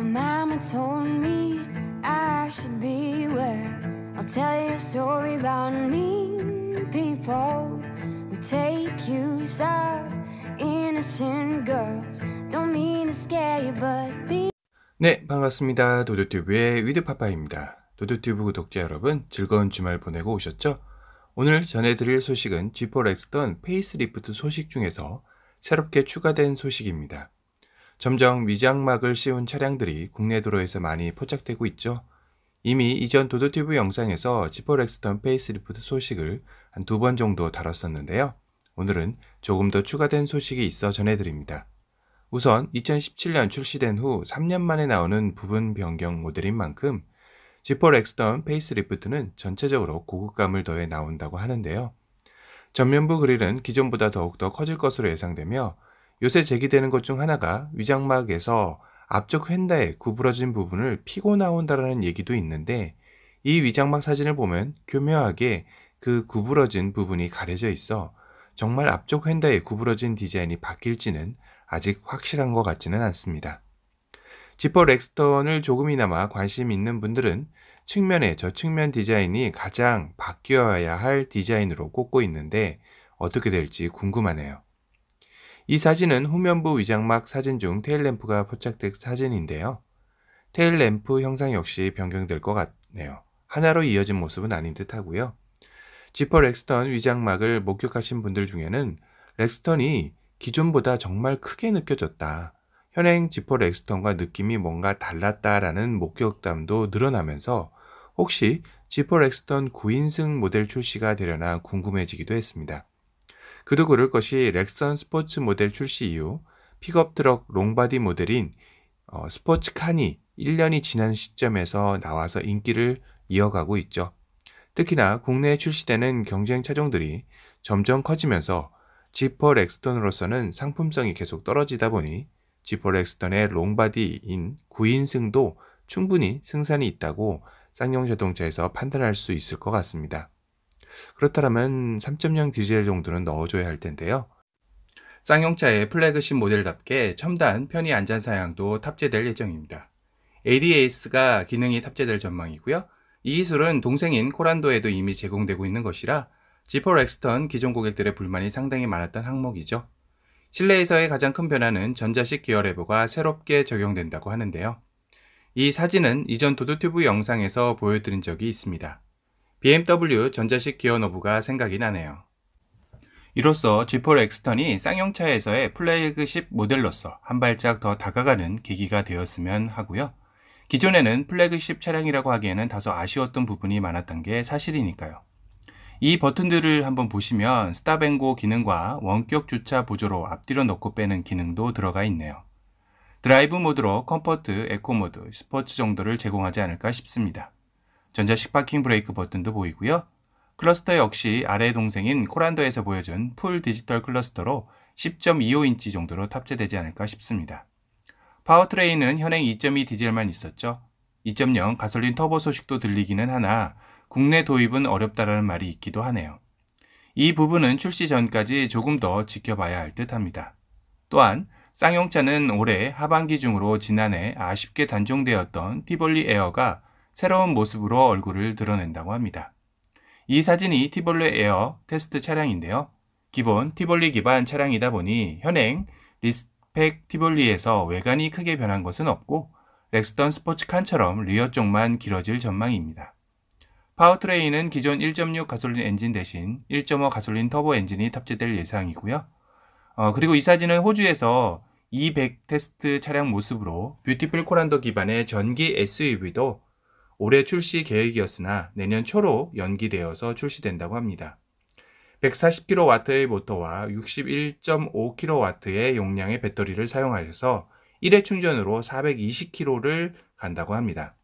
My mama told me I should beware. I'll tell you a story about mean people who take use of innocent girls. Don't mean to scare you, but be. 네, 반갑습니다. 도도튜브의 위드파파입니다. 도도튜브 구독자 여러분, 즐거운 주말 보내고 오셨죠? 오늘 전해드릴 소식은 G4 렉스턴 페이스리프트 소식 중에서 새롭게 추가된 소식입니다. 점점 위장막을 씌운 차량들이 국내 도로에서 많이 포착되고 있죠. 이미 이전 도도튜브 영상에서 G4 렉스턴 페이스리프트 소식을 한 2번 정도 다뤘었는데요. 오늘은 조금 더 추가된 소식이 있어 전해드립니다. 우선 2017년 출시된 후 3년 만에 나오는 부분 변경 모델인 만큼 G4 렉스턴 페이스리프트는 전체적으로 고급감을 더해 나온다고 하는데요. 전면부 그릴은 기존보다 더욱더 커질 것으로 예상되며 요새 제기되는 것 중 하나가 위장막에서 앞쪽 휀다의 구부러진 부분을 피고 나온다는 얘기도 있는데, 이 위장막 사진을 보면 교묘하게 그 구부러진 부분이 가려져 있어 정말 앞쪽 휀다의 구부러진 디자인이 바뀔지는 아직 확실한 것 같지는 않습니다. G4 렉스턴을 조금이나마 관심 있는 분들은 측면의 저측면 디자인이 가장 바뀌어야 할 디자인으로 꼽고 있는데 어떻게 될지 궁금하네요. 이 사진은 후면부 위장막 사진 중 테일램프가 포착된 사진인데요. 테일램프 형상 역시 변경될 것 같네요. 하나로 이어진 모습은 아닌 듯 하고요. G4 렉스턴 위장막을 목격하신 분들 중에는 렉스턴이 기존보다 정말 크게 느껴졌다, 현행 G4 렉스턴과 느낌이 뭔가 달랐다라는 목격담도 늘어나면서 혹시 G4 렉스턴 9인승 모델 출시가 되려나 궁금해지기도 했습니다. 그도 그럴 것이 렉스턴 스포츠 모델 출시 이후 픽업 트럭 롱바디 모델인 스포츠칸이 1년이 지난 시점에서 나와서 인기를 이어가고 있죠. 특히나 국내에 출시되는 경쟁 차종들이 점점 커지면서 G4 렉스턴으로서는 상품성이 계속 떨어지다 보니 G4 렉스턴의 롱바디인 9인승도 충분히 승산이 있다고 쌍용자동차에서 판단할 수 있을 것 같습니다. 그렇다면 3.0 디젤 정도는 넣어줘야 할 텐데요. 쌍용차의 플래그십 모델답게 첨단 편의 안전 사양도 탑재될 예정입니다. ADAS가 기능이 탑재될 전망이고요. 이 기술은 동생인 코란도에도 이미 제공되고 있는 것이라 G4 렉스턴 기존 고객들의 불만이 상당히 많았던 항목이죠. 실내에서의 가장 큰 변화는 전자식 기어 레버가 새롭게 적용된다고 하는데요. 이 사진은 이전 도도튜브 영상에서 보여드린 적이 있습니다. BMW 전자식 기어 너브가 생각이 나네요. 이로써 G4 렉스턴이 쌍용차에서의 플래그십 모델로서 한 발짝 더 다가가는 계기가 되었으면 하고요. 기존에는 플래그십 차량이라고 하기에는 다소 아쉬웠던 부분이 많았던 게 사실이니까요. 이 버튼들을 한번 보시면 스탑앤고 기능과 원격 주차 보조로 앞뒤로 넣고 빼는 기능도 들어가 있네요. 드라이브 모드로 컴포트, 에코 모드, 스포츠 정도를 제공하지 않을까 싶습니다. 전자식 파킹 브레이크 버튼도 보이고요. 클러스터 역시 아래 동생인 코란도에서 보여준 풀 디지털 클러스터로 10.25인치 정도로 탑재되지 않을까 싶습니다. 파워트레인은 현행 2.2 디젤만 있었죠. 2.0 가솔린 터보 소식도 들리기는 하나 국내 도입은 어렵다라는 말이 있기도 하네요. 이 부분은 출시 전까지 조금 더 지켜봐야 할 듯 합니다. 또한 쌍용차는 올해 하반기 중으로 지난해 아쉽게 단종되었던 티볼리 에어가 새로운 모습으로 얼굴을 드러낸다고 합니다. 이 사진이 티볼리 에어 테스트 차량인데요. 기본 티볼리 기반 차량이다 보니 현행 리스펙 티볼리에서 외관이 크게 변한 것은 없고 렉스턴 스포츠칸처럼 리어 쪽만 길어질 전망입니다. 파워트레인은 기존 1.6 가솔린 엔진 대신 1.5 가솔린 터보 엔진이 탑재될 예상이고요. 그리고 이 사진은 호주에서 E100 테스트 차량 모습으로 뷰티풀 코란도 기반의 전기 SUV도 올해 출시 계획이었으나 내년 초로 연기되어서 출시된다고 합니다. 140kW의 모터와 61.5kW의 용량의 배터리를 사용하셔서 1회 충전으로 420km를 간다고 합니다.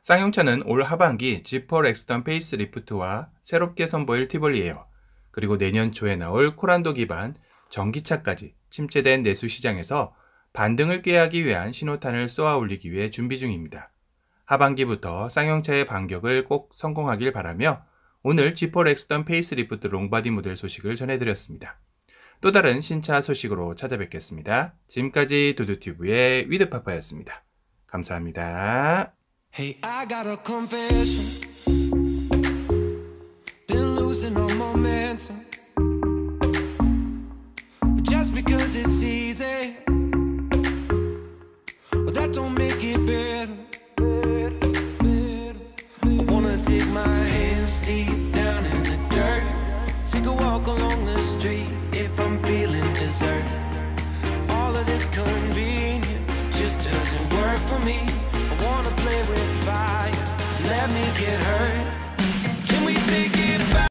쌍용차는 올 하반기 G4 렉스턴 페이스리프트와 새롭게 선보일 티볼리 에어, 그리고 내년 초에 나올 코란도 기반 전기차까지 침체된 내수 시장에서 반등을 꾀하기 위한 신호탄을 쏘아 올리기 위해 준비 중입니다. 하반기부터 쌍용차의 반격을 꼭 성공하길 바라며 오늘 G4 렉스턴 페이스리프트 롱바디 모델 소식을 전해드렸습니다. 또 다른 신차 소식으로 찾아뵙겠습니다. 지금까지 도도튜브의 위드파파였습니다. 감사합니다. Hey, I got a confession. Been losing all momentum. Just because it's easy, well, that don't make it better. I wanna dig my hands deep down in the dirt. Take a walk along the street if I'm feeling dessert. All of this convenience just doesn't work for me. I wanna play with fire, let me get hurt.